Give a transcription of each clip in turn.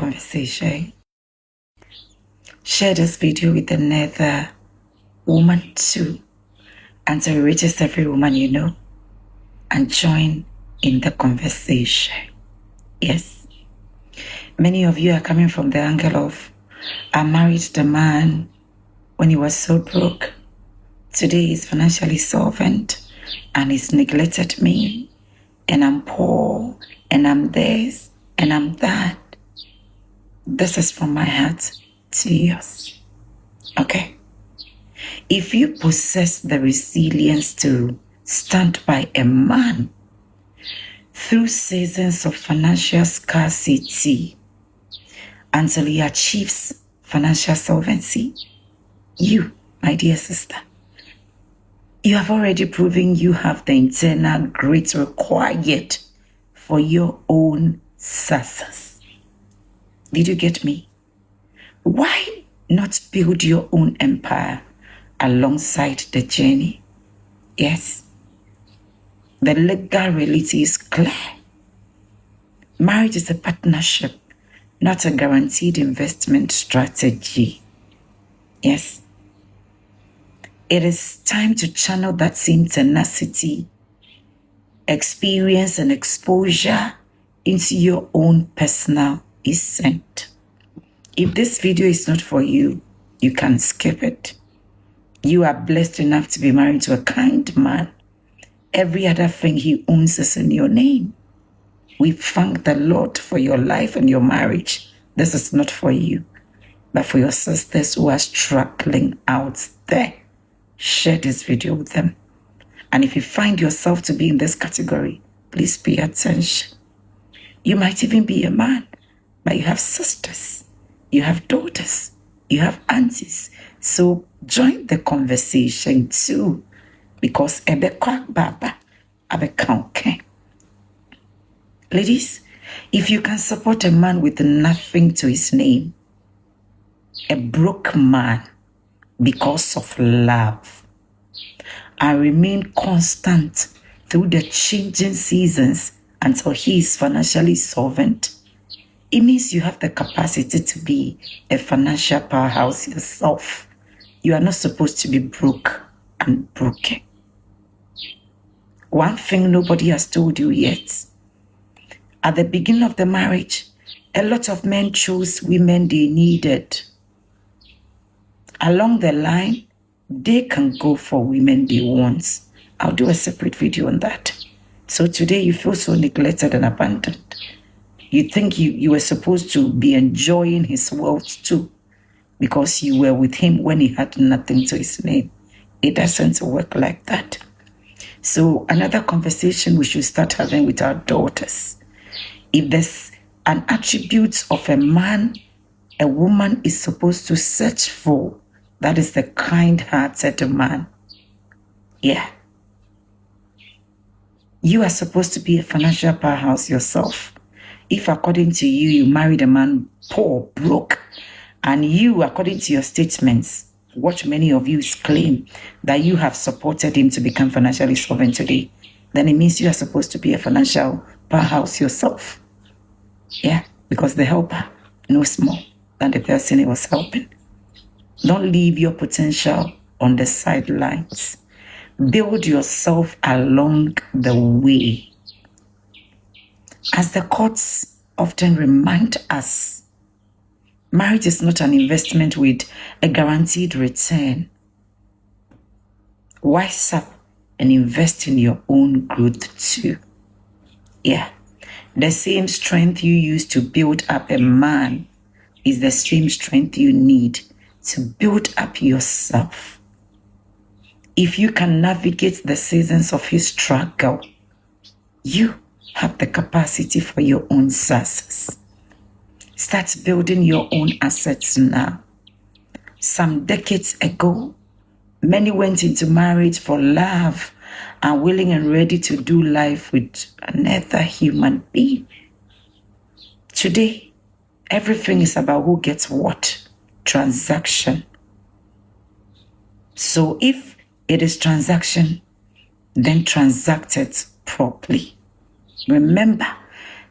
conversation. Share this video with another woman too, until it reaches every woman you know, and join in the conversation. Yes, many of you are coming from the angle of, I married the man when he was so broke. Today he's financially solvent and he's neglected me, and I'm poor, and I'm this, and I'm that. This is from my heart to yours. Okay? If you possess the resilience to stand by a man through seasons of financial scarcity until he achieves financial solvency, you, my dear sister, you have already proven you have the internal grit required for your own success. Did you get me? Why not build your own empire alongside the journey? Yes. The legal reality is clear. Marriage is a partnership, not a guaranteed investment strategy. Yes. It is time to channel that same tenacity, experience, and exposure into your own personal ascent. If this video is not for you, you can skip it. You are blessed enough to be married to a kind man. Every other thing he owns is in your name. We thank the Lord for your life and your marriage. This is not for you, but for your sisters who are struggling out there. Share this video with them. And if you find yourself to be in this category, please pay attention. You might even be a man, but you have sisters, you have daughters, you have aunties. So join the conversation too, because ladies, if you can support a man with nothing to his name, a broke man, because of love, and remain constant through the changing seasons until he is financially solvent, it means you have the capacity to be a financial powerhouse yourself. You are not supposed to be broke and broken. One thing nobody has told you yet: at the beginning of the marriage, a lot of men chose women they needed. Along the line, they can go for women they want. I'll do a separate video on that. So today you feel so neglected and abandoned. You think you were supposed to be enjoying his wealth too, because you were with him when he had nothing to his name. It doesn't work like that. So another conversation we should start having with our daughters. If there's an attribute of a man a woman is supposed to search for, that is the kind-hearted man. Yeah. You are supposed to be a financial powerhouse yourself. If according to you, you married a man poor, broke, and you, according to your statements, what many of you claim that you have supported him to become financially solvent today, then it means you are supposed to be a financial powerhouse yourself. Yeah, because the helper knows more than the person he was helping. Don't leave your potential on the sidelines. Build yourself along the way. As the courts often remind us, marriage is not an investment with a guaranteed return. Wise up and invest in your own growth too. Yeah, the same strength you use to build up a man is the same strength you need to build up yourself. If you can navigate the seasons of his struggle, you have the capacity for your own success. Start building your own assets now. Some decades ago, many went into marriage for love and willing and ready to do life with another human being. Today, everything is about who gets what. Transaction. So if it is transaction, then transact it properly. Remember,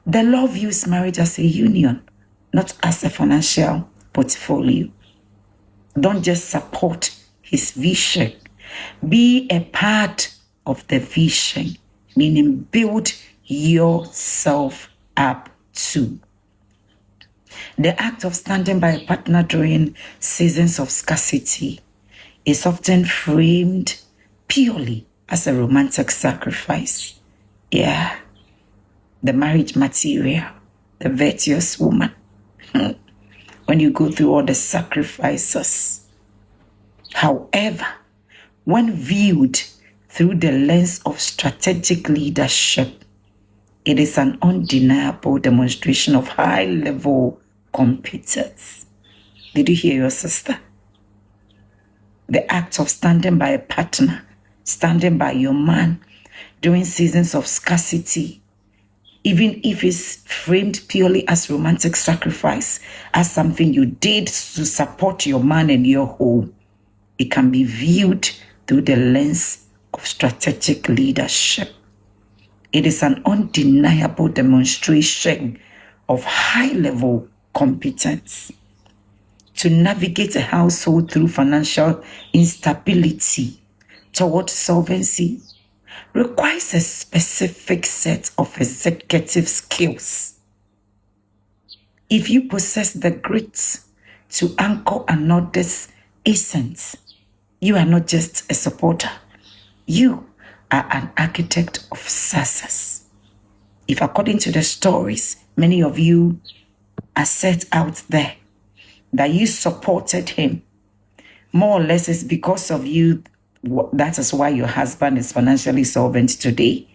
the law views marriage as a union, not as a financial portfolio. Don't just support his vision. Be a part of the vision, meaning build yourself up too. The act of standing by a partner during seasons of scarcity is often framed purely as a romantic sacrifice. Yeah, the marriage material, the virtuous woman. When you go through all the sacrifices. However, when viewed through the lens of strategic leadership, it is an undeniable demonstration of high-level competence. Did you hear your sister? The act of standing by a partner, standing by your man during seasons of scarcity, even if it's framed purely as romantic sacrifice, as something you did to support your man and your home, it can be viewed through the lens of strategic leadership. It is an undeniable demonstration of high-level competence. To navigate a household through financial instability toward solvency requires a specific set of executive skills. If you possess the grit to anchor another's essence, you are not just a supporter, you are an architect of success. If according to the stories many of you are set out there, that you supported him, more or less it's because of you, that is why your husband is financially solvent today,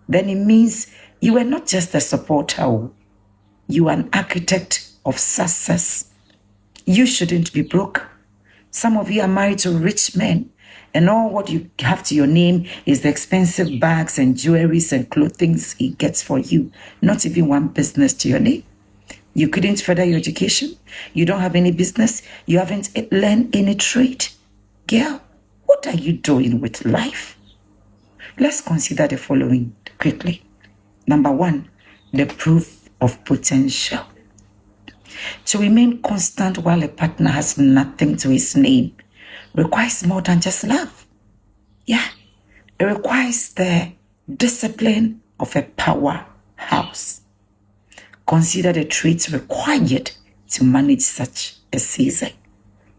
then it means you are not just a supporter, you are an architect of success. You shouldn't be broke. Some of you are married to rich men, and all what you have to your name is the expensive bags and jewelries and clothing he gets for you. Not even one business to your name. You couldn't further your education. You don't have any business. You haven't learned any trade. Girl, what are you doing with life? Let's consider the following quickly. Number one, the proof of potential. To remain constant while a partner has nothing to his name requires more than just love. Yeah, it requires the discipline of a powerhouse. Consider the traits required to manage such a season.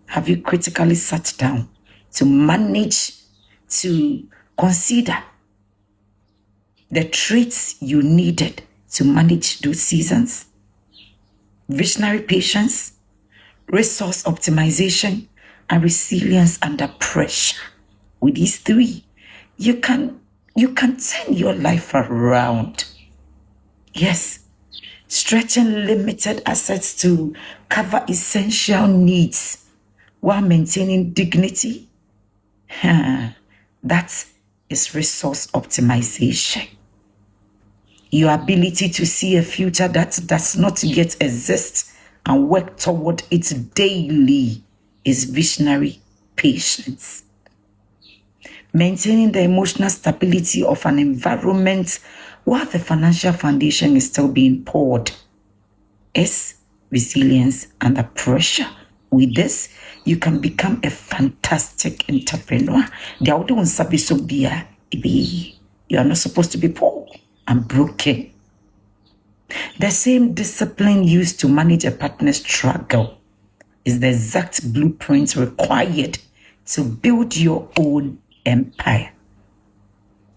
Have you critically sat down to consider the traits you needed to manage those seasons? Visionary patience, resource optimization, and resilience under pressure. With these three, you can turn your life around. Yes, stretching limited assets to cover essential needs while maintaining dignity. That is resource optimization. Your ability to see a future that does not yet exist and work toward it daily is visionary patience. Maintaining the emotional stability of an environment while the financial foundation is still being poured is resilience under pressure. With this, you can become a fantastic entrepreneur. You are not supposed to be poor and broken. The same discipline used to manage a partner's struggle is the exact blueprint required to build your own empire.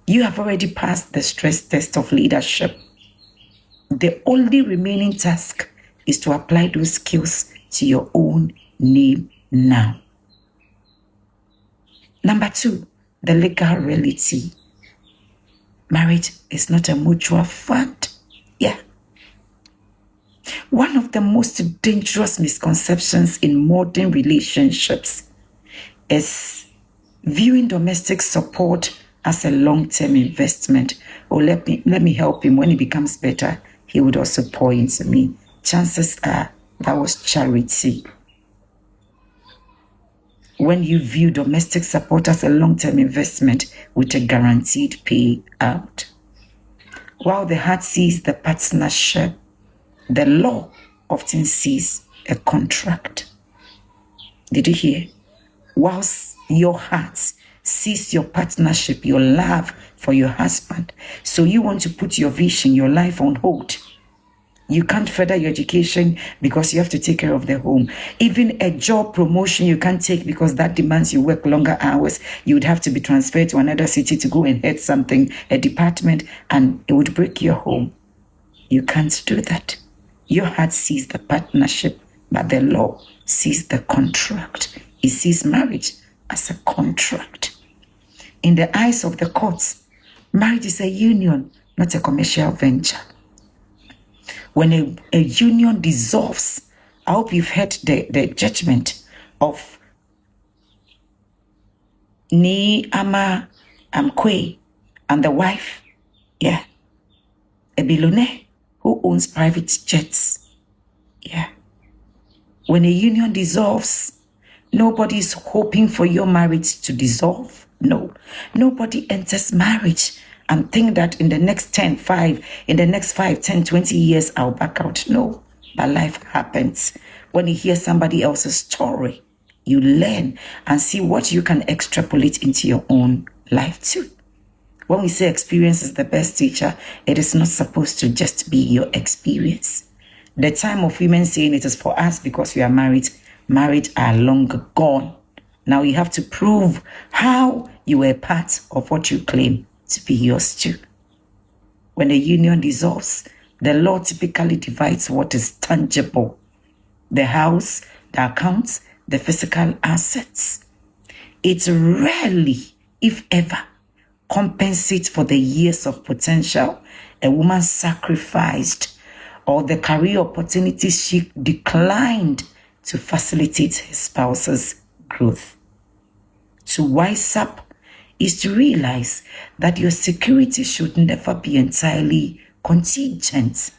You have already passed the stress test of leadership. The only remaining task is to apply those skills to your own name now. Number two, the legal reality. Marriage is not a mutual fund. Yeah. One of the most dangerous misconceptions in modern relationships is viewing domestic support as a long-term investment. Or let me help him. When he becomes better, he would also pour into me. Chances are that was charity. When you view domestic support as a long-term investment with a guaranteed payout, while the heart sees the partnership, the law often sees a contract. Did you hear? Whilst your heart sees your partnership, your love for your husband, so you want to put your vision, your life on hold. You can't further your education because you have to take care of the home. Even a job promotion you can't take because that demands you work longer hours. You would have to be transferred to another city to go and head something, a department, and it would break your home. You can't do that. Your heart sees the partnership, but the law sees the contract. It sees marriage as a contract. In the eyes of the courts, marriage is a union, not a commercial venture. When a union dissolves, I hope you've heard the judgment of Ni Ama Amkwe and the wife, a billionaire who owns private jets. When a union dissolves, nobody is hoping for your marriage to dissolve. No, nobody enters marriage and think that in the next 5, 10, 20 years, I'll back out. No, but life happens. When you hear somebody else's story, you learn and see what you can extrapolate into your own life too. When we say experience is the best teacher, it is not supposed to just be your experience. The time of women saying it is for us because we are married are long gone. Now you have to prove how you were part of what you claim to be yours too. When a union dissolves, the law typically divides what is tangible: the house, the accounts, the physical assets. It rarely, if ever, compensates for the years of potential a woman sacrificed or the career opportunities she declined to facilitate her spouse's growth. To wise up is to realize that your security should never be entirely contingent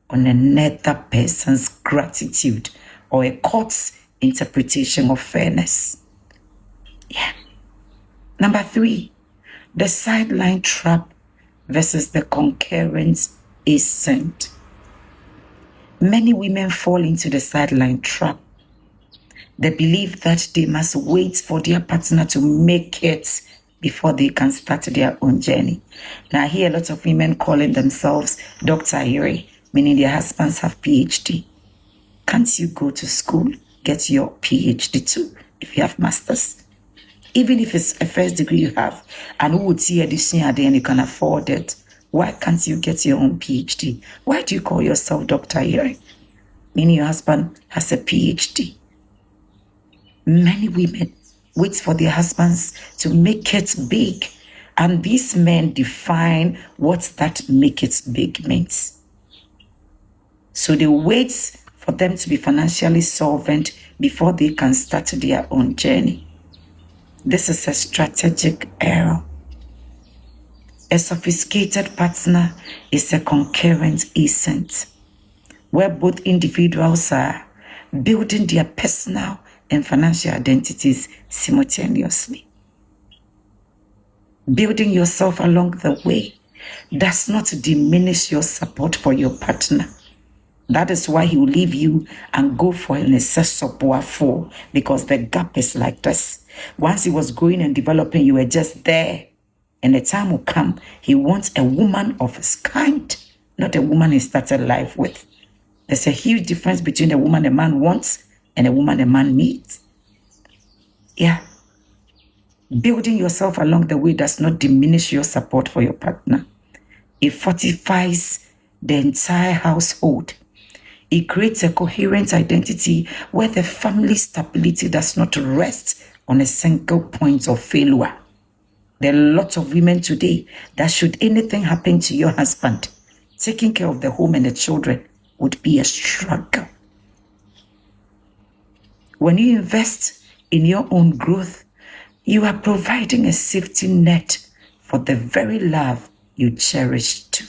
on another person's gratitude or a court's interpretation of fairness. Number 3, the sideline trap versus the concurrent ascent. Many women fall into the sideline trap. They believe that they must wait for their partner to make it before they can start their own journey. Now, I hear a lot of women calling themselves Dr. Ire, meaning their husbands have PhD. Can't you go to school, get your PhD too, if you have masters? Even if it's a first degree you have, and who would see edition and then you can afford it, why can't you get your own PhD? Why do you call yourself Dr. Ire, meaning your husband has a PhD? Many women wait for their husbands to make it big, and these men define what that make it big means. So they wait for them to be financially solvent before they can start their own journey. This is a strategic error. A sophisticated partner is a concurrent ascent, where both individuals are building their personal and financial identities simultaneously. Building yourself along the way does not diminish your support for your partner. That is why he will leave you and go for an excess of for, because the gap is like this. Once he was growing and developing, you were just there. And the time will come, he wants a woman of his kind, not a woman he started life with. There's a huge difference between a woman a man wants and a woman a man needs. Building yourself along the way does not diminish your support for your partner. It fortifies the entire household. It creates a coherent identity where the family stability does not rest on a single point of failure. There are lots of women today that should anything happen to your husband, taking care of the home and the children would be a struggle. When you invest in your own growth, you are providing a safety net for the very love you cherish too.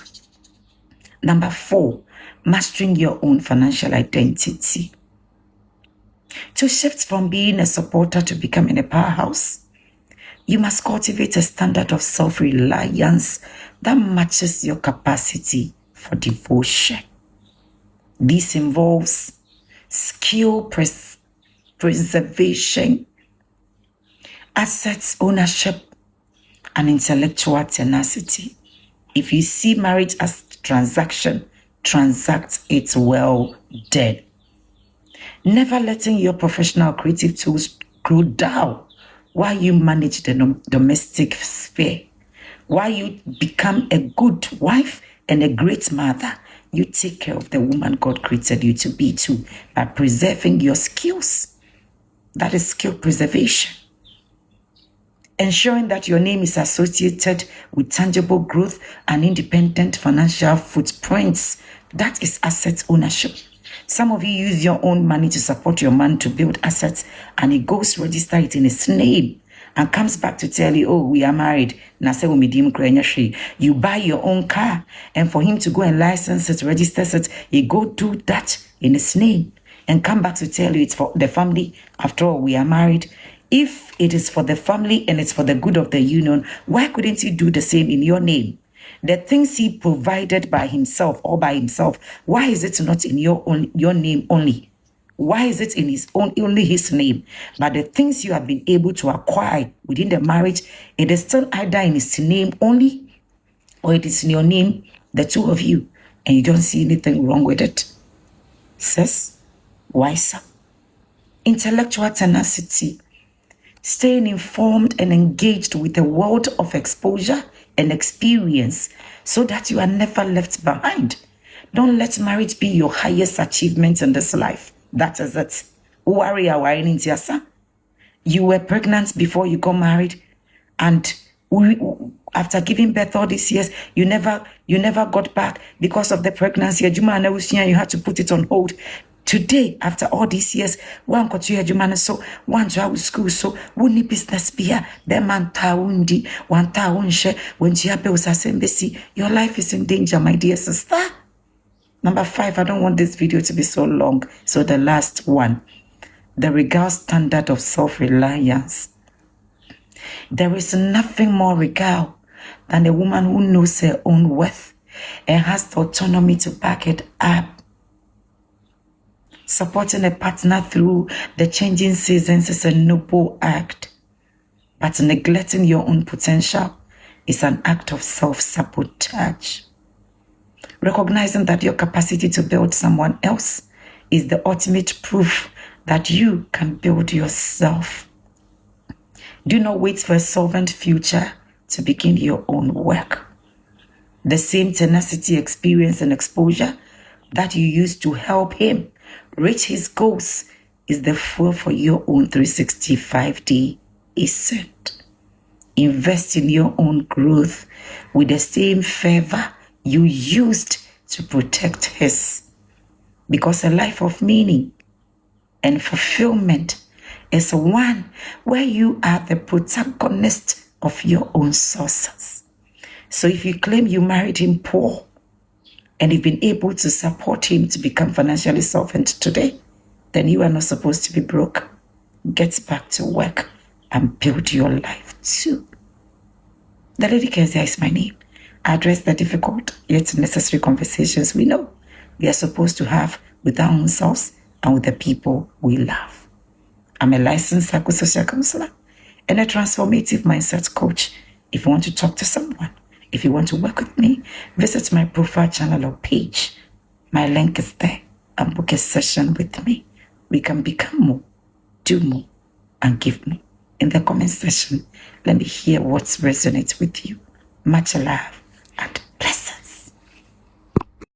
Number 4, mastering your own financial identity. To shift from being a supporter to becoming a powerhouse, you must cultivate a standard of self-reliance that matches your capacity for devotion. This involves skill preservation, assets ownership, and intellectual tenacity. If you see marriage as transaction, transact it well then. Never letting your professional creative tools grow down while you manage the domestic sphere. While you become a good wife and a great mother, you take care of the woman God created you to be too by preserving your skills. That is skill preservation. Ensuring that your name is associated with tangible growth and independent financial footprints. That is asset ownership. Some of you use your own money to support your man to build assets, and he goes register it in his name and comes back to tell you, oh, we are married. You buy your own car, and for him to go and license it, register it, he go do that in his name and come back to tell you it's for the family. After all, we are married. If it is for the family and it's for the good of the union, why couldn't he do the same in your name? The things he provided by himself or by himself, why is it not in your name only? Why is it in only his name? But the things you have been able to acquire within the marriage, it is still either in his name only or it is in your name, the two of you, and you don't see anything wrong with it. Says, wiser. Intellectual tenacity. Staying informed and engaged with the world of exposure and experience so that you are never left behind. Don't let marriage be your highest achievement in this life. That is it. You were pregnant before you got married, and after giving birth all these years, you never got back because of the pregnancy. You had to put it on hold. Today, after all these years, one got to your so one to school, so wouldn't business be here? The man taundi, one taunche, when your life is in danger, my dear sister. Number 5, I don't want this video to be so long. So the last one, the regal standard of self-reliance. There is nothing more regal than a woman who knows her own worth and has the autonomy to back it up. Supporting a partner through the changing seasons is a noble act, but neglecting your own potential is an act of self-sabotage. Recognizing that your capacity to build someone else is the ultimate proof that you can build yourself. Do not wait for a solvent future to begin your own work. The same tenacity, experience, and exposure that you use to help him reach his goals is the fuel for your own 365-day ascent. Invest in your own growth with the same fervor you used to protect his. Because a life of meaning and fulfillment is one where you are the protagonist of your own sources. So if you claim you married him poor and you've been able to support him to become financially solvent today, then you are not supposed to be broke. Get back to work and build your life too. The Lady Kezia is my name. I address the difficult yet necessary conversations we know we are supposed to have with our own selves and with the people we love. I'm a licensed psychosocial counselor and a transformative mindset coach. If you want to talk to someone, if you want to work with me, visit my profile channel or page. My link is there, and book a session with me. We can become more, do more, and give more. In the comment section, let me hear what resonates with you. Much love.